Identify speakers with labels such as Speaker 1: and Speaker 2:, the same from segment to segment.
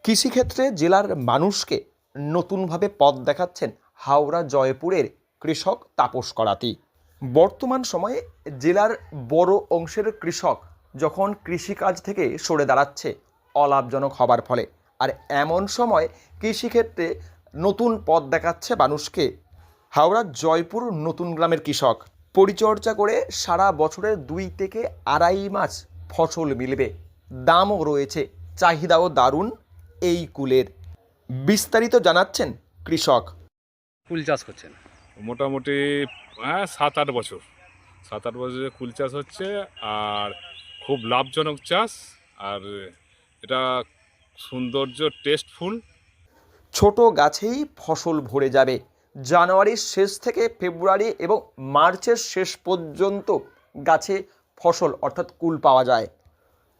Speaker 1: কৃষিক্ষেত্রে জেলার মানুষকে নতুনভাবে পথ দেখাচ্ছেন হাওড়া জয়পুরের কৃষক তাপস করাতি। বর্তমান সময়ে জেলার বড় অংশের কৃষক যখন কৃষিকাজ থেকে সরে দাঁড়াচ্ছে অলাভজনক হবার ফলে, আর এমন সময় কৃষিক্ষেত্রে নতুন পথ দেখাচ্ছে মানুষকে হাওড়া জয়পুর নতুন গ্রামের কৃষক। পরিচর্যা করে সারা বছরের 2 থেকে আড়াই মাস ফসল মিলবে, দামও রয়েছে, চাহিদাও দারুণ এই কুলের। বিস্তারিত জানাচ্ছেন কৃষক।
Speaker 2: কুল চাষ করছেন?
Speaker 3: মোটামুটি 7-8 বছর 7-8 বছরে কুল চাষ হচ্ছে, আর খুব লাভজনক চাষ, আর এটা সৌন্দর্য টেস্টফুল।
Speaker 1: ছোট গাছেই ফসল ভরে যাবে। জানুয়ারির শেষ থেকে ফেব্রুয়ারি এবং মার্চের শেষ পর্যন্ত গাছে ফসল অর্থাৎ কুল পাওয়া যায়।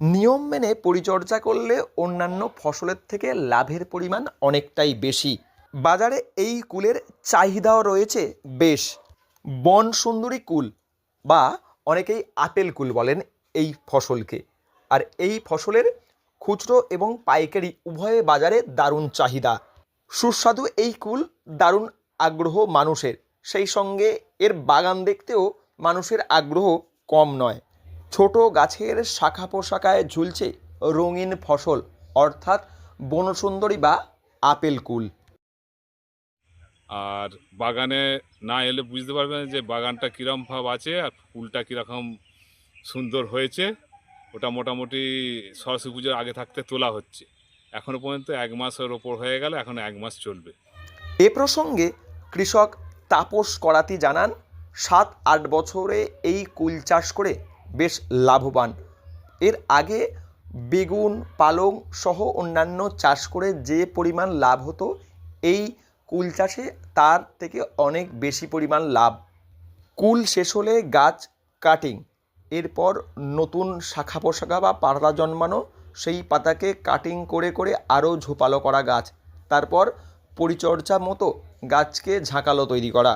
Speaker 1: নিয়ম মেনে পরিচর্যা করলে অন্যান্য ফসলের থেকে লাভের পরিমাণ অনেকটাই বেশি। বাজারে এই কুলের চাহিদাও রয়েছে বেশ। বন সুন্দরী কুল বা অনেকেই আপেল কুল বলেন এই ফসলকে। আর এই ফসলের খুচরো এবং পাইকারি উভয় বাজারে দারুণ চাহিদা। সুস্বাদু এই কুল দারুণ আগ্রহ মানুষের, সেই সঙ্গে এর বাগান দেখতেও মানুষের আগ্রহ কম নয়। ছোট গাছের শাখা পোশাকায় ঝুলছে রঙিন ফসল অর্থাৎ বনসুন্দরী বা আপেল কুল।
Speaker 3: আর বাগানে না এলে বুঝতে পারবেন যে বাগানটা কীরকম ভাব আছে আর ফুলটা কীরকম সুন্দর হয়েছে। ওটা মোটামুটি সরস্বতী পুজোর আগে থাকতে তোলা হচ্ছে। এখনও পর্যন্ত 1 মাসের ওপর হয়ে গেল, এখন 1 মাস চলবে।
Speaker 1: এ প্রসঙ্গে কৃষক তাপস করাতি জানান, 7-8 বছরে এই কুল চাষ করে বেশ লাভবান। এর আগে বেগুন, পালং সহ অন্যান্য চাষ করে যে পরিমাণ লাভ হতো, এই কুল চাষে তার থেকে অনেক বেশি পরিমাণ লাভ। কুল শেষ হলে গাছ কাটিং, এরপর নতুন শাখা পোশাকা বা পাতা জন্মানো, সেই পাতাকে কাটিং করে করে আরও ঝোপালো করা গাছ, তারপর পরিচর্যা মতো গাছকে ঝাঁকালো তৈরি করা।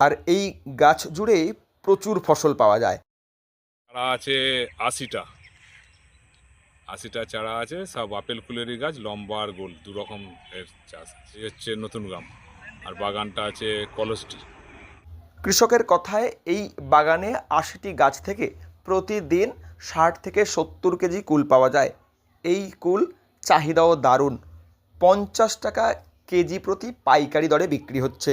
Speaker 1: আর এই গাছ জুড়েই প্রচুর ফসল পাওয়া যায়।
Speaker 3: চারা আছে 80টা চারা আছে, সব আপেল কুলেরই গাছ, লম্বা আর গোল 2 রকম এর চাষ। এই হচ্ছে নতুন গ্রাম, আর বাগানটা আছে কলসটি।
Speaker 1: কৃষকের কথায় এই বাগানে 80টি গাছ থেকে প্রতিদিন 60 থেকে 70 কেজি কুল পাওয়া যায়। এই কুল চাহিদাও দারুণ, 50 টাকা কেজি প্রতি পাইকারি দরে বিক্রি হচ্ছে।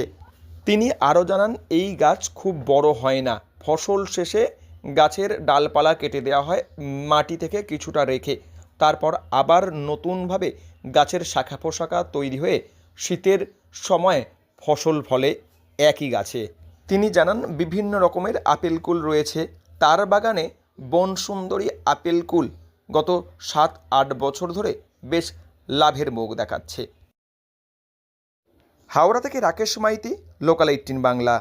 Speaker 1: তিনি আরও জানান, এই গাছ খুব বড় হয় না, ফসল শেষে গাছের ডালপালা কেটে দেওয়া হয় মাটি থেকে কিছুটা রেখে, তারপর আবার নতুনভাবে গাছের শাখা পোশাকা তৈরি হয়ে শীতের সময় ফসল ফলে একই গাছে। তিনি জানান, বিভিন্ন রকমের আপেল কুল রয়েছে তার বাগানে। বনসুন্দরী আপেল কুল গত 7-8 বছর ধরে বেশ লাভের মুখ দেখাচ্ছে। হাওড়া থেকে রাকেশ মাইতি, লোকাল 18 বাংলা।